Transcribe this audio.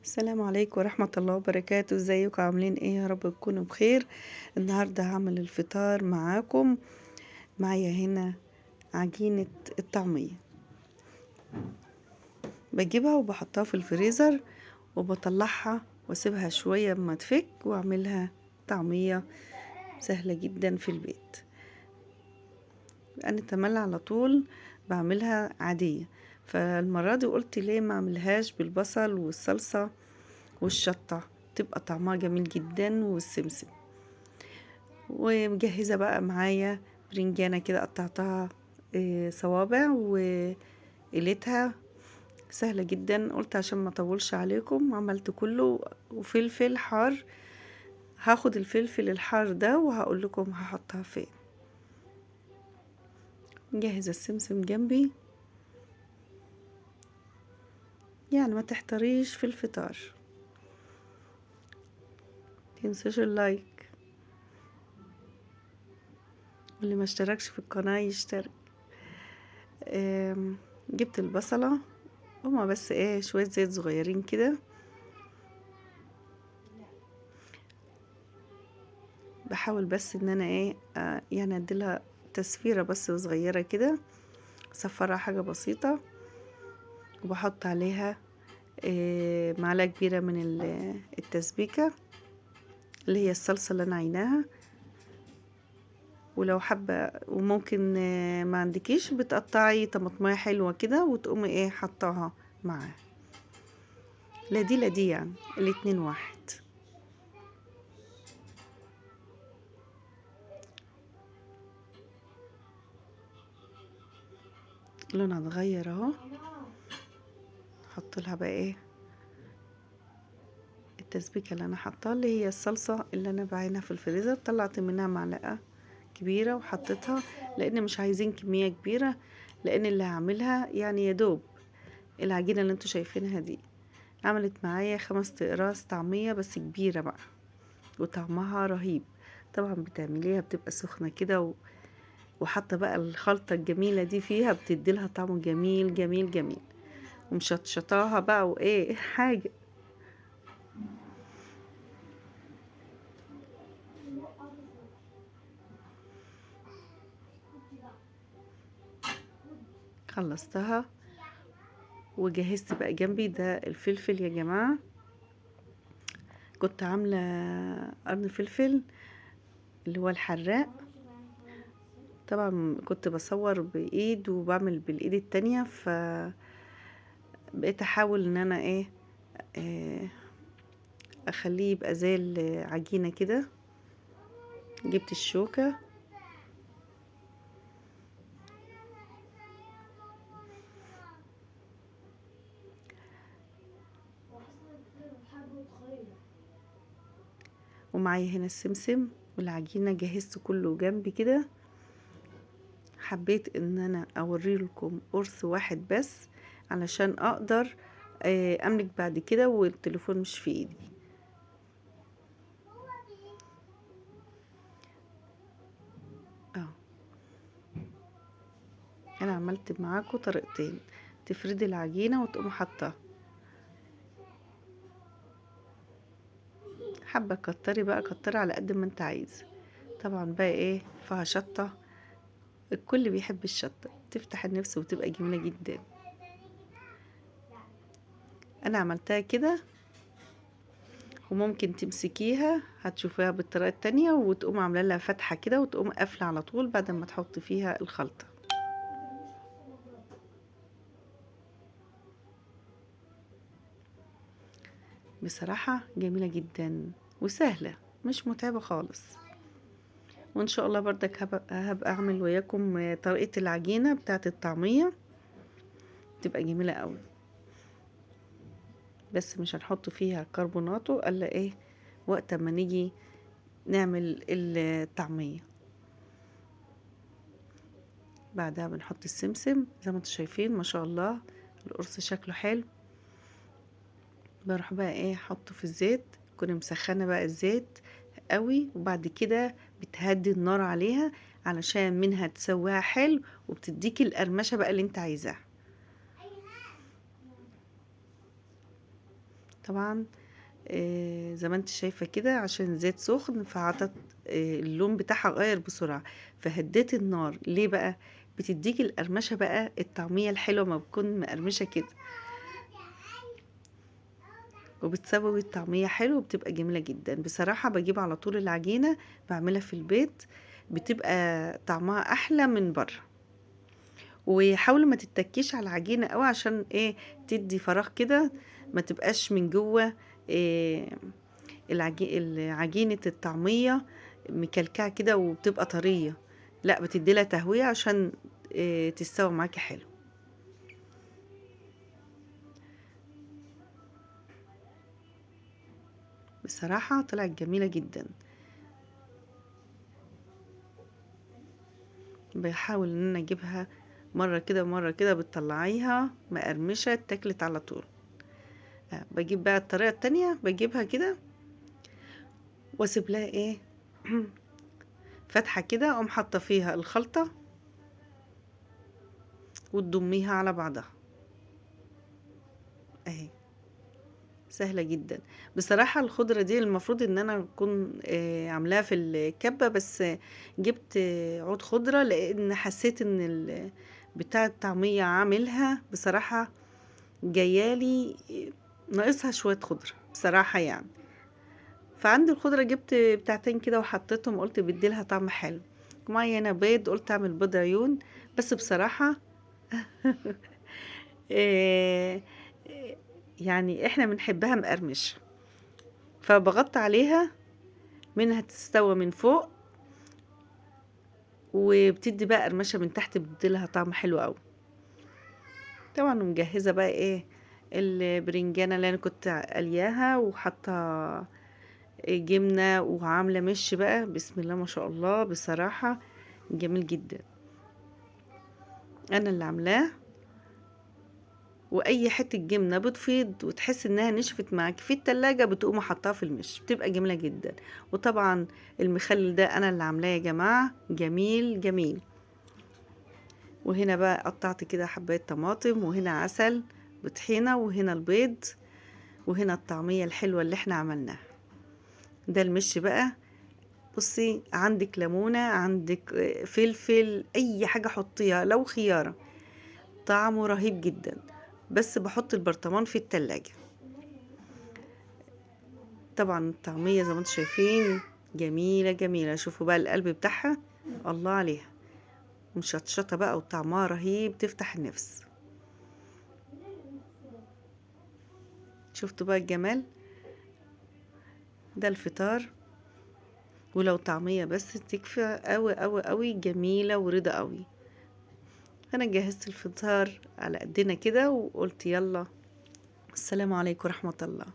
السلام عليكم ورحمة الله وبركاته. ازيكم عاملين ايه؟ يا رب تكونوا بخير. النهاردة هعمل الفطار معاكم. معايا هنا عجينة الطعمية، بجيبها وبحطها في الفريزر وبطلعها واسيبها شوية اما تفك واعملها طعمية سهلة جدا في البيت. انا تملي على طول بعملها عادية، فالمرة دي قلت ليه ما اعملهاش بالبصل والصلصة والشطة، تبقى طعمها جميل جدا، والسمسم. ومجهزة بقى معايا برنجانة كده قطعتها صوابع وقليتها سهلة جدا. قلت عشان ما اطولش عليكم عملت كله. وفلفل حار، هاخد الفلفل الحار ده وهقول لكم هحطها فين. مجهزة السمسم جنبي، يعني ما تحتريش في الفطار. متنسوش اللايك، واللي ما اشتركش في القناة يشترك. جبت البصلة، هما بس ايه شوية زيت صغيرين كده. بحاول بس ان انا ايه يعني اديلها تسفيرة بس صغيرة كده، صفرها حاجة بسيطة. وبحط عليها معلقة كبيرة من التسبيكة اللي هي الصلصة اللي انا عيناها. ولو حابة وممكن ما عندكيش بتقطعي طماطمية حلوة كده وتقومي ايه حطاها معاها. لا دي لا دي، يعني الاتنين واحد. لونها اتغير اهو. احط لها بقى ايه التسبيكة اللي انا حطاها، اللي هي الصلصة اللي انا بعينها في الفريزر. طلعت منها معلقة كبيرة وحطيتها، لان مش عايزين كمية كبيرة، لان اللي هعملها يعني يدوب. العجينة اللي انتوا شايفينها دي عملت معايا 5 اقراص طعمية بس كبيرة بقى، وطعمها رهيب. طبعا بتعمليها بتبقى سخنة كده وحاطة بقى الخلطة الجميلة دي فيها، بتديلها طعم جميل جميل جميل. ومشطشطاها بقى وايه حاجة. خلصتها وجهزت بقى جنبي ده الفلفل يا جماعة. كنت عاملة قرن فلفل اللي هو الحراق. طبعا كنت بصور بايد وبعمل بالايد التانية، بقيت احاول ان انا ايه آه، اخليه يبقى زي العجينة كده. جبت الشوكة ومعايا هنا السمسم والعجينة، جهزت كله جنبي كده. حبيت ان انا اوري لكم قرص واحد بس علشان اقدر املك بعد كده والتليفون مش في ايدي. اه انا عملت معاكم طريقتين، تفردي العجينة وتقوم حاطاه. حابة كتري بقى كتري على قد ما انت عايزة. طبعا بقى ايه فيها شطة، الكل بيحب الشطة، تفتح النفس وتبقى جميلة جدا. انا عملتها كده، وممكن تمسكيها هتشوفيها بالطريقة التانية وتقوم عاملة لها فتحة كده وتقوم قافلة على طول بعد ما تحط فيها الخلطة. بصراحة جميلة جدا وسهلة، مش متعبة خالص. وان شاء الله بردك هبقى اعمل وياكم طريقة العجينة بتاعة الطعمية، تبقى جميلة قوي. بس مش هنحط فيها كربوناتو الا ايه وقت ما نيجي نعمل الطعمية. بعدها بنحط السمسم زي ما انتم شايفين ما شاء الله القرص شكله حلو. بروح بقى ايه احطه في الزيت، كنت مسخنه بقى الزيت قوي، وبعد كده بتهدي النار عليها علشان منها تسويها حلو وبتديكي القرمشه بقى اللي انت عايزاها. طبعا زي ما انت شايفة كده عشان زيت سخن فعطت اللون بتاعها غير بسرعة، فهديت النار. ليه بقى؟ بتديكي القرمشة بقى، الطعمية الحلوة ما بتكون مقرمشة كده، وبتسوي الطعمية حلو وبتبقى جميلة جدا. بصراحة بجيب على طول العجينة بعملها في البيت، بتبقى طعمها احلى من بره. وحاولي ما تتكيش على العجينة قوي عشان ايه، تدي فراغ كده، ما تبقاش من جوه إيه عجينة الطعمية مكلكعة كده وبتبقى طرية. لا، بتدي لها تهوية عشان تستوي معاكي حلو. بصراحة طلعت جميلة جدا. بحاول ان انا اجيبها مرة كده ومرة كده، بتطلعيها مقرمشة اتاكلت على طول. بجيب بقى الطريقة التانية، بجيبها كده واسيب لها ايه فتحة كده، اقوم حاطة فيها الخلطة وتضميها على بعضها اهي. سهلة جدا. بصراحة الخضرة دي المفروض ان انا اكون عاملاها في الكبة، بس جبت عود خضرة لان حسيت ان بتاع الطعمية عاملها بصراحة جايالي ناقصها شوية خضرة بصراحة يعني. فعندي الخضرة جبت بتاعتين كده وحطيتهم، قلت بديلها طعم حلو. معايا انا بيض، قلت اعمل بيض عيون. بس بصراحة آه، يعني احنا بنحبها مقرمشة، فبغطي عليها منها تستوى من فوق، وبتدي بقى قرمشة من تحت، بتديلها طعم حلو قوي. طبعا مجهزة بقى ايه البرنجانة اللي انا كنت قلياها، وحاطة جبنة، وعاملة مش بقى بسم الله ما شاء الله، بصراحة جميل جدا. انا اللي عاملاه. واي حته جبنه بتفيض وتحس انها نشفت معاك في التلاجة، بتقوم حطها في المش، بتبقى جميله جدا. وطبعا المخلل ده انا اللي عاملاه يا جماعه، جميل جميل. وهنا بقى قطعت كده حبايه طماطم، وهنا عسل وطحينه، وهنا البيض، وهنا الطعميه الحلوه اللي احنا عملناها. ده المش بقى. بصي، عندك ليمونه، عندك فلفل، اي حاجه حطيها، لو خياره، طعمه رهيب جدا. بس بحط البرطمان في التلاجة. طبعا الطعمية زي ما انتم شايفين جميلة جميلة. شوفوا بقى القلب بتاعها، الله عليها، مشطشطة بقى وطعمها رهيب، تفتح النفس. شفتوا بقى الجمال؟ ده الفطار. ولو طعمية بس تكفي قوي قوي قوي، جميلة ورضا قوي. انا جهزت الفطار على قدنا كده، وقلت يلا، السلام عليكم ورحمة الله.